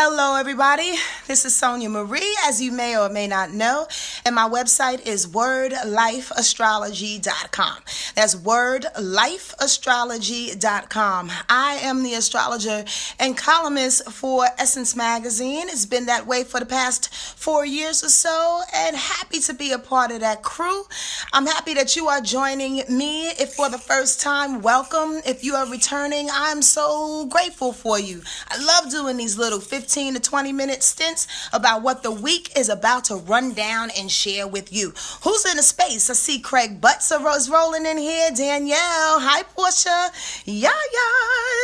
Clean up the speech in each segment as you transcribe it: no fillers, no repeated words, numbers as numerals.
Hello, everybody. This is Sonia Marie, as you may or may not know, and my website is wordlifeastrology.com. That's wordlifeastrology.com. I am the astrologer and columnist for Essence Magazine. It's been that way for the past 4 years or so, and happy to be a part of that crew. I'm happy that you are joining me. If for the first time, welcome. If you are returning, I'm so grateful for you. I love doing these little 15 to 20 minute stints about what the week is about to run down and share with you. Who's in the space? I see Craig Butts is rolling in here. Danielle. Hi, Portia. Yaya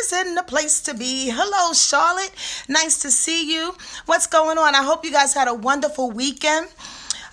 is in the place to be. Hello, Charlotte. Nice to see you. What's going on? I hope you guys had a wonderful weekend.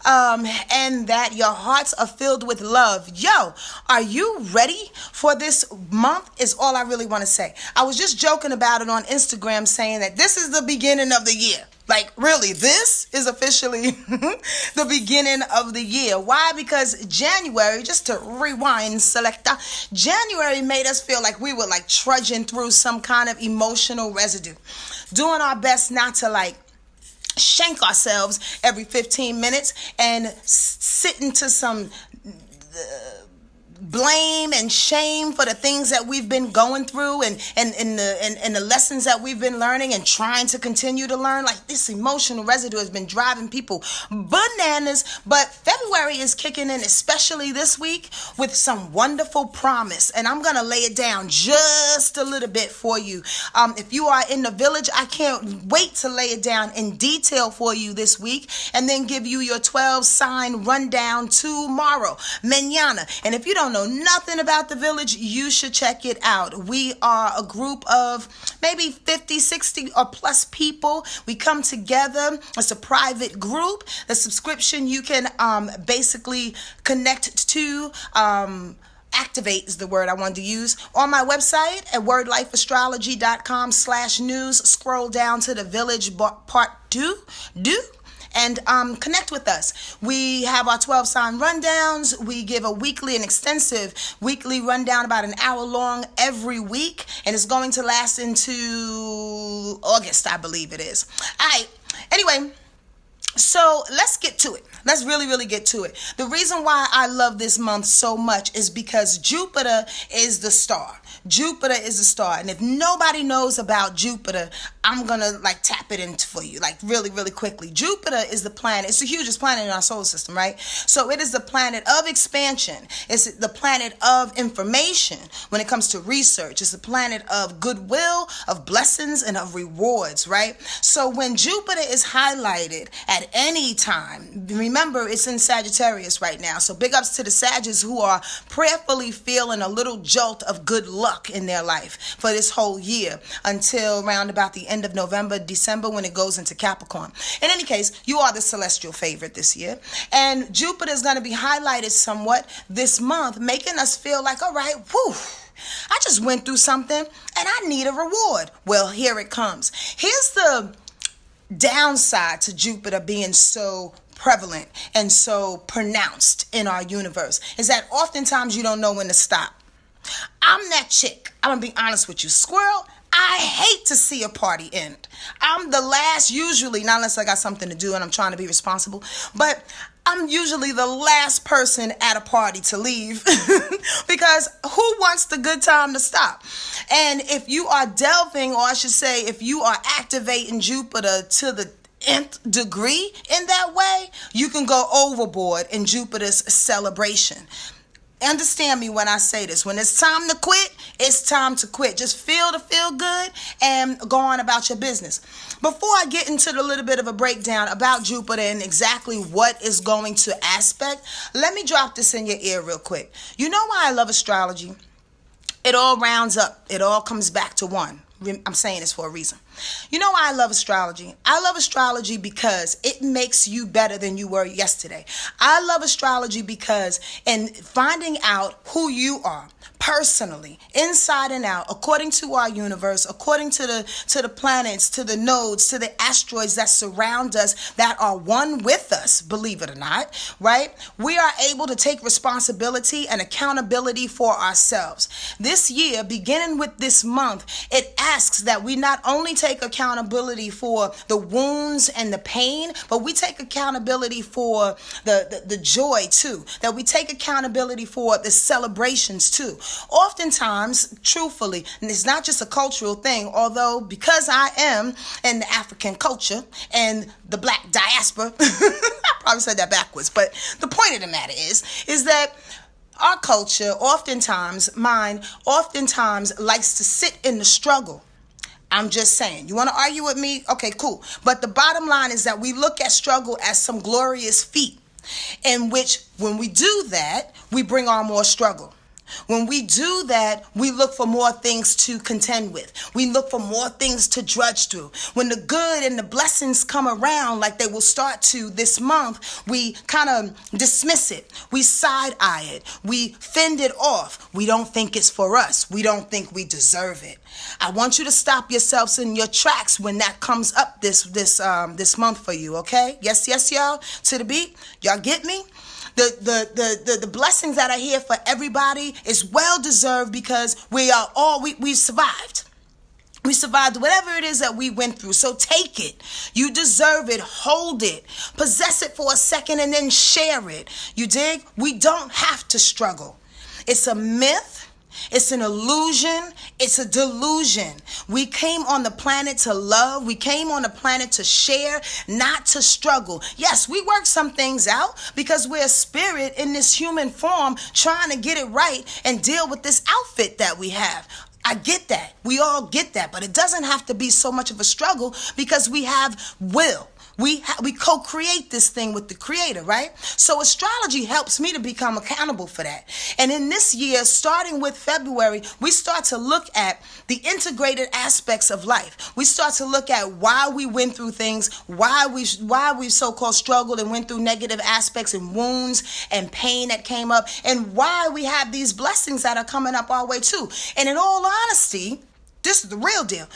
And that your hearts are filled with love. Yo, are you ready for this month is all I really want to say. I was just joking about it on Instagram saying that this is the beginning of the year. Like, really, this is officially the beginning of the year. Why? Because January, just to rewind, selector, January made us feel like we were like trudging through some kind of emotional residue. Doing our best not to shank ourselves every 15 minutes and sit into some blame and shame for the things that we've been going through and the lessons that we've been learning and trying to continue to learn. Like, this emotional residue has been driving people bananas. But February is kicking in, especially this week, with some wonderful promise. And I'm going to lay it down just a little bit for you. If you are in the village, I can't wait to lay it down in detail for you this week and then give you your 12 sign rundown tomorrow, mañana. And if you don't know nothing about the village, you should check it out. We are a group of maybe 50, 60 or plus people. We come together. It's a private group. The subscription you can basically connect to. Activate is the word I wanted to use. On my website at wordlifeastrology.com/news, scroll down to the village part 2. And connect with us. We have our 12 sign rundowns. We give a weekly and extensive weekly rundown, about an hour long every week. And it's going to last into August, I believe it is. All right. Anyway, so let's get to it. Let's really get to it. The reason why I love this month so much is because Jupiter is the star. Jupiter is the star. And if nobody knows about Jupiter, I'm going to tap it in for you really quickly. Jupiter is the planet. It's the hugest planet in our solar system, right? So it is the planet of expansion. It's the planet of information when it comes to research. It's the planet of goodwill, of blessings, and of rewards, right? So when Jupiter is highlighted at any time, remember it's in Sagittarius right now. So big ups to the Sagittarius who are prayerfully feeling a little jolt of good luck in their life for this whole year until around about the end of November, December, when it goes into Capricorn. In any case, you are the celestial favorite this year. And Jupiter is going to be highlighted somewhat this month, making us feel like, all right, whew, I just went through something and I need a reward. Well, here it comes. Here's the downside to Jupiter being so prevalent and so pronounced in our universe is that oftentimes you don't know when to stop. I'm that chick. I'm going to be honest with you. Squirrel, I hate to see a party end. I'm the last, usually, not unless I got something to do and I'm trying to be responsible, but I'm usually the last person at a party to leave because who wants the good time to stop? And if you are delving, or I should say, if you are activating Jupiter to the nth degree in that way, you can go overboard in Jupiter's celebration. Understand me when I say this. When it's time to quit, it's time to quit. Just feel good and go on about your business. Before I get into the little bit of a breakdown about Jupiter and exactly what is going to aspect, let me drop this in your ear real quick. You know why I love astrology? It all rounds up. It all comes back to one. I'm saying this for a reason. You know why I love astrology? I love astrology because it makes you better than you were yesterday. I love astrology because in finding out who you are, personally, inside and out, according to our universe, according to the planets, to the nodes, to the asteroids that surround us, that are one with us, believe it or not, right? We are able to take responsibility and accountability for ourselves. This year, beginning with this month, it asks that we not only take accountability for the wounds and the pain, but we take accountability for the joy too, that we take accountability for the celebrations too. Oftentimes, truthfully, and it's not just a cultural thing, although because I am in the African culture and the black diaspora, I probably said that backwards, but the point of the matter is that our culture oftentimes likes to sit in the struggle. I'm just saying. You want to argue with me? Okay, cool. But the bottom line is that we look at struggle as some glorious feat, in which when we do that, we bring on more struggle. When we do that, we look for more things to contend with. We look for more things to drudge through. When the good and the blessings come around, like they will start to this month, we kind of dismiss it. We side-eye it. We fend it off. We don't think it's for us. We don't think we deserve it. I want you to stop yourselves in your tracks when that comes up this month for you, okay? Yes, y'all. To the beat. Y'all get me? The blessings that are here for everybody is well deserved, because we survived. We survived whatever it is that we went through. So take it. You deserve it. Hold it. Possess it for a second and then share it. You dig? We don't have to struggle. It's a myth. It's an illusion. It's a delusion. We came on the planet to love. We came on the planet to share, not to struggle. Yes, we work some things out because we're a spirit in this human form trying to get it right and deal with this outfit that we have. I get that. We all get that. But it doesn't have to be so much of a struggle because we have will. We co-create this thing with the creator, right? So astrology helps me to become accountable for that. And in this year, starting with February, we start to look at the integrated aspects of life. We start to look at why we went through things, why we so-called struggled and went through negative aspects and wounds and pain that came up, and why we have these blessings that are coming up our way too. And in all honesty, this is the real deal.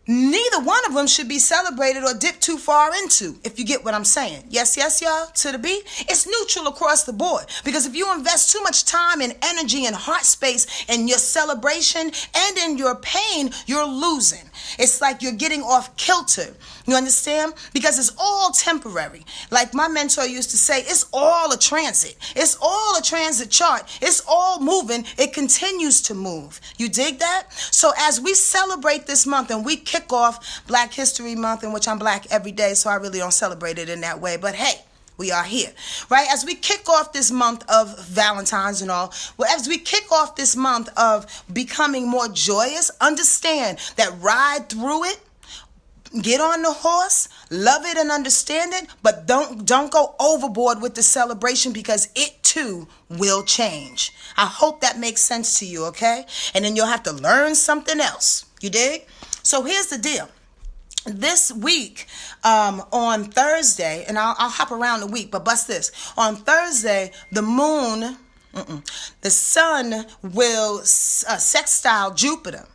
Neither one of them should be celebrated or dipped too far into, if you get what I'm saying. Yes, y'all, to the beat. It's neutral across the board, because if you invest too much time and energy and heart space in your celebration and in your pain, you're losing. It's like you're getting off kilter. You understand? Because it's all temporary. Like my mentor used to say, it's all a transit. It's all a transit chart. It's all moving. It continues to move. You dig that? So as we celebrate this month and we kick off Black History Month, in which I'm black every day, so I really don't celebrate it in that way. But hey, we are here, right? As we kick off this month of Valentine's and all, well, as we kick off this month of becoming more joyous, understand that ride through it, get on the horse, love it and understand it, but don't go overboard with the celebration, because it too will change. I hope that makes sense to you, okay? And then you'll have to learn something else. You dig? So here's the deal. This week, on Thursday, and I'll hop around the week, but bust this. On Thursday, the sun will sextile Jupiter.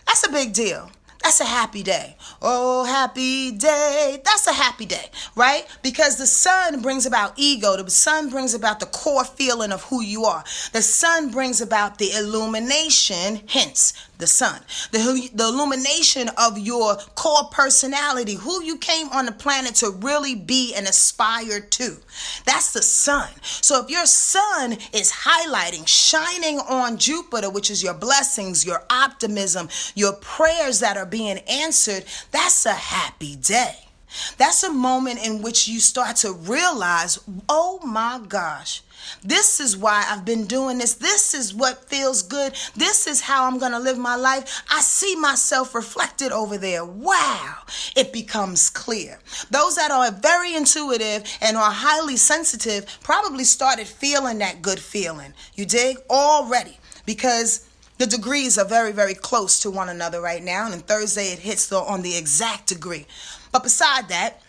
That's a big deal. That's a happy day. Oh, happy day. That's a happy day, right? Because the sun brings about ego. The sun brings about the core feeling of who you are. The sun brings about the illumination, hence the sun. The illumination of your core personality, who you came on the planet to really be and aspire to. That's the sun. So if your sun is highlighting, shining on Jupiter, which is your blessings, your optimism, your prayers that are being answered, that's a happy day. That's a moment in which you start to realize, oh my gosh, this is why I've been doing this. This is what feels good. This is how I'm going to live my life. I see myself reflected over there. Wow. It becomes clear. Those that are very intuitive and are highly sensitive probably started feeling that good feeling. You dig? Already. Because the degrees are very, very close to one another right now. And Thursday it hits on the exact degree. But beside that,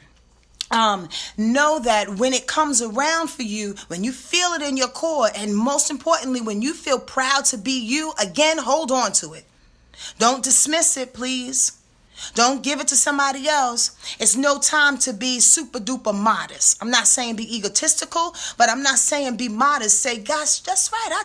Know that when it comes around for you, when you feel it in your core, and most importantly, when you feel proud to be you, again, hold on to it. Don't dismiss it, please. Don't give it to somebody else. It's no time to be super duper modest. I'm not saying be egotistical, but I'm not saying be modest. Say, gosh, that's right. I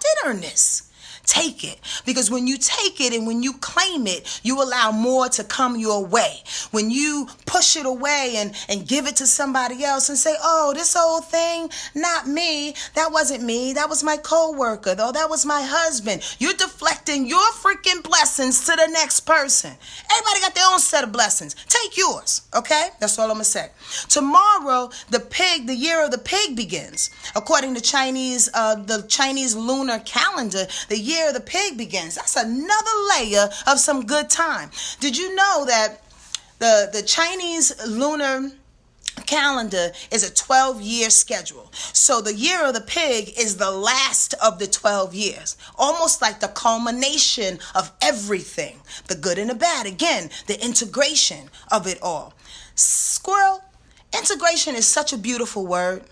did earn this. Take it. Because when you take it and when you claim it, you allow more to come your way. When you push it away and give it to somebody else and say, oh, this whole thing, not me. That wasn't me. That was my coworker. Though that was my husband. You're deflecting your freaking blessings to the next person. Everybody got their own set of blessings. Take yours. Okay? That's all I'm going to say. Tomorrow, the year of the pig begins. According to the Chinese lunar calendar, the year of the pig begins. That's another layer of some good time. Did you know that the Chinese lunar calendar is a 12-year schedule? So the year of the pig is the last of the 12 years, almost like the culmination of everything, the good and the bad. Again, the integration of it all. Squirrel, integration is such a beautiful word.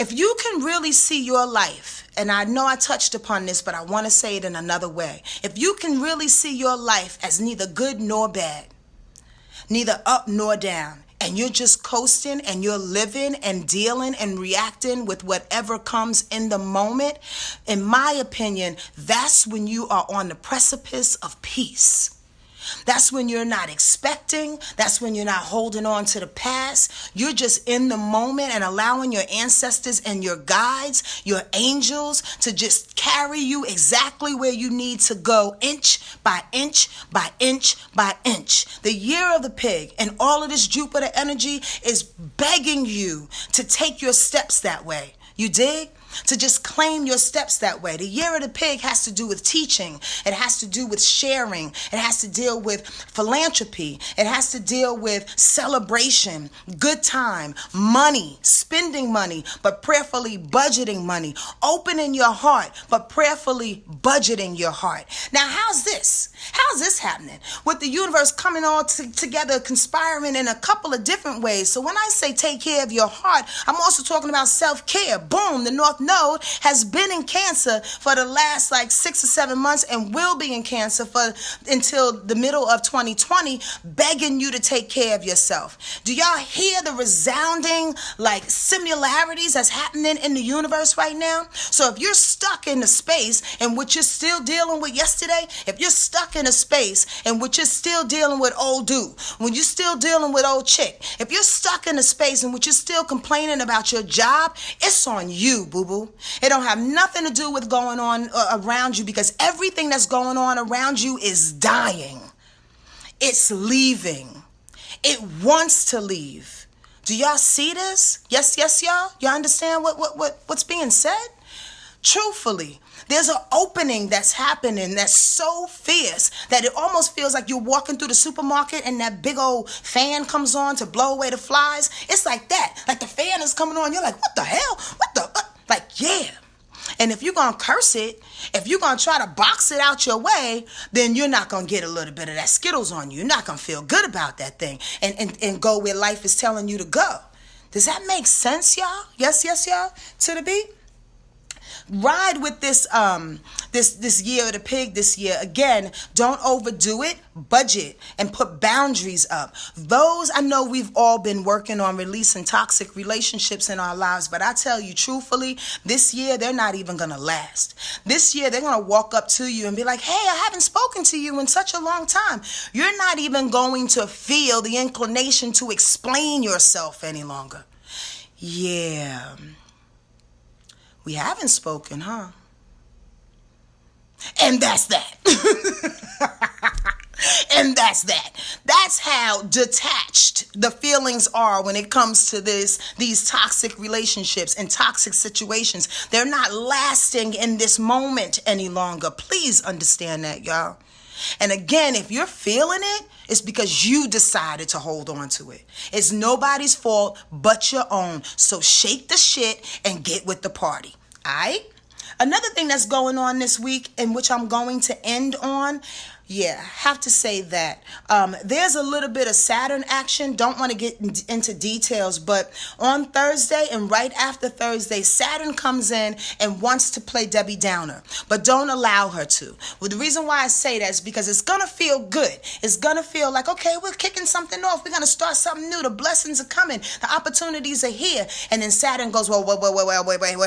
If you can really see your life, and I know I touched upon this, but I want to say it in another way. If you can really see your life as neither good nor bad, neither up nor down, and you're just coasting and you're living and dealing and reacting with whatever comes in the moment, in my opinion, that's when you are on the precipice of peace. That's when you're not expecting. That's when you're not holding on to the past. You're just in the moment and allowing your ancestors and your guides, your angels, to just carry you exactly where you need to go, inch by inch by inch by inch. The year of the pig and all of this Jupiter energy is begging you to take your steps that way. You dig? To just claim your steps that way. The year of the pig has to do with teaching. It has to do with sharing. It has to deal with philanthropy. It has to deal with celebration, good time, money, spending money, but prayerfully budgeting money, opening your heart, but prayerfully budgeting your heart. Now, how's this? How's this happening? With the universe coming all together, conspiring in a couple of different ways. So when I say take care of your heart, I'm also talking about self-care. Boom, the North Node has been in Cancer for the last 6 or 7 months and will be in Cancer until the middle of 2020, begging you to take care of yourself. Do y'all hear the resounding similarities that's happening in the universe right now? So if you're stuck in a space in which you're still dealing with yesterday, if you're stuck in a space in which you're still dealing with old dude, when you're still dealing with old chick, if you're stuck in a space in which you're still complaining about your job, it's on you, boo-boo. It don't have nothing to do with going on around you, because everything that's going on around you is dying. It's leaving. It wants to leave. Do y'all see this? Yes, y'all? Y'all understand what's being said? Truthfully, there's an opening that's happening that's so fierce that it almost feels like you're walking through the supermarket and that big old fan comes on to blow away the flies. It's like that. Like the fan is coming on. You're like, what the hell? Yeah. And if you're going to curse it, if you're going to try to box it out your way, then you're not going to get a little bit of that Skittles on you. You're not going to feel good about that thing and go where life is telling you to go. Does that make sense, y'all? Yes, y'all? To the beat? Ride with this this year of the pig this year. Again, don't overdo it. Budget and put boundaries up. Those, I know we've all been working on releasing toxic relationships in our lives, but I tell you truthfully, this year they're not even going to last. This year they're going to walk up to you and be like, hey, I haven't spoken to you in such a long time. You're not even going to feel the inclination to explain yourself any longer. Yeah. We haven't spoken, huh? And that's that. And that's that. That's how detached the feelings are when it comes to these toxic relationships and toxic situations. They're not lasting in this moment any longer. Please understand that, y'all. And again, if you're feeling it, it's because you decided to hold on to it. It's nobody's fault but your own. So shake the shit and get with the party. All right? Another thing that's going on this week, in which I'm going to end on, Yeah, have to say that. There's a little bit of Saturn action. Don't want to get into details, but on Thursday and right after Thursday, Saturn comes in and wants to play Debbie Downer, but don't allow her to. Well, the reason why I say that is because it's going to feel good. It's going to feel like, okay, we're kicking something off. We're going to start something new. The blessings are coming. The opportunities are here. And then Saturn goes, well, wait,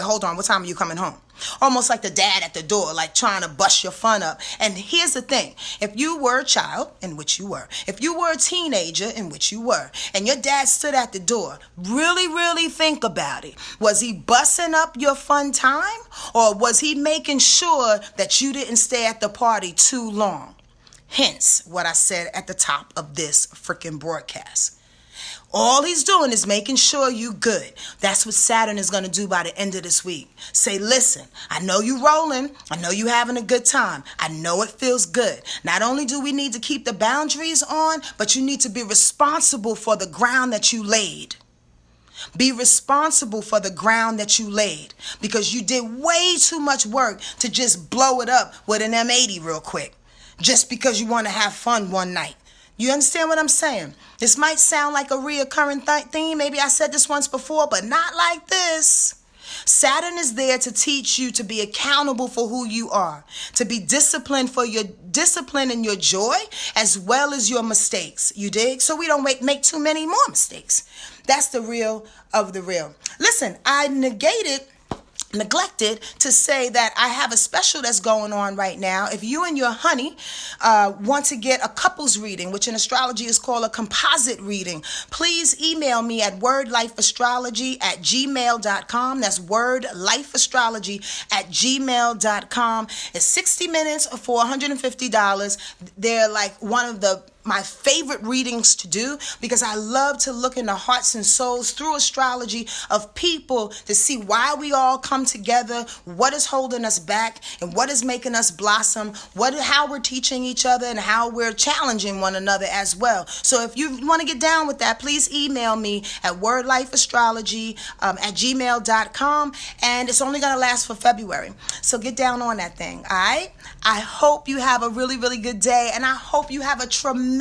hold on. What time are you coming home? Almost like the dad at the door, like trying to bust your fun up. And here's the thing. If you were a child, in which you were, if you were a teenager, in which you were, and your dad stood at the door, really think about it. Was he busting up your fun time? Or was he making sure that you didn't stay at the party too long? Hence what I said at the top of this freaking broadcast. All he's doing is making sure you good. That's what Saturn is going to do by the end of this week. Say, listen, I know you rolling. I know you having a good time. I know it feels good. Not only do we need to keep the boundaries on, but you need to be responsible for the ground that you laid. Be responsible for the ground that you laid, because you did way too much work to just blow it up with an M80 real quick, just because you want to have fun one night. You understand what I'm saying? This might sound like a reoccurring theme. Maybe I said this once before, but not like this. Saturn is there to teach you to be accountable for who you are, to be disciplined for your discipline and your joy, as well as your mistakes. You dig? So we don't make too many more mistakes. That's the real of the real. Listen, I neglected to say that I have a special that's going on right now. If you and your honey want to get a couples reading, which in astrology is called a composite reading, please email me at wordlifeastrology@gmail.com. That's wordlifeastrology@gmail.com. It's 60 minutes for $150. They're like one of my favorite readings to do, because I love to look in the hearts and souls through astrology of people to see why we all come together, what is holding us back, and what is making us blossom, how we're teaching each other, and how we're challenging one another as well. So if you want to get down with that, please email me at wordlifeastrology@gmail.com, and it's only going to last for February. So get down on that thing, all right? I hope you have a really good day, and I hope you have a tremendous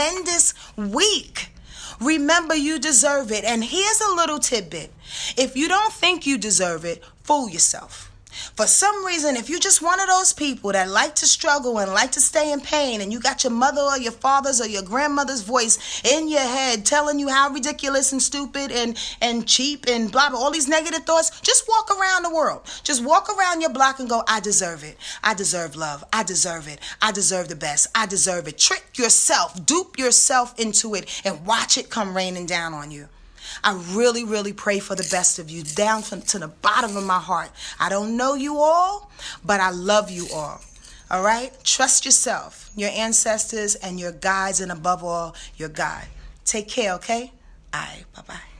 week. Remember, you deserve it. And here's a little tidbit. If you don't think you deserve it, fool yourself. For some reason, if you're just one of those people that like to struggle and like to stay in pain, and you got your mother or your father's or your grandmother's voice in your head telling you how ridiculous and stupid and cheap and blah, blah, all these negative thoughts, just walk around the world. Just walk around your block and go, I deserve it. I deserve love. I deserve it. I deserve the best. I deserve it. Trick yourself. Dupe yourself into it and watch it come raining down on you. I really pray for the best of you, down to the bottom of my heart. I don't know you all, but I love you all. All right? Trust yourself, your ancestors, and your guides, and above all, your God. Take care, okay? All right, bye-bye.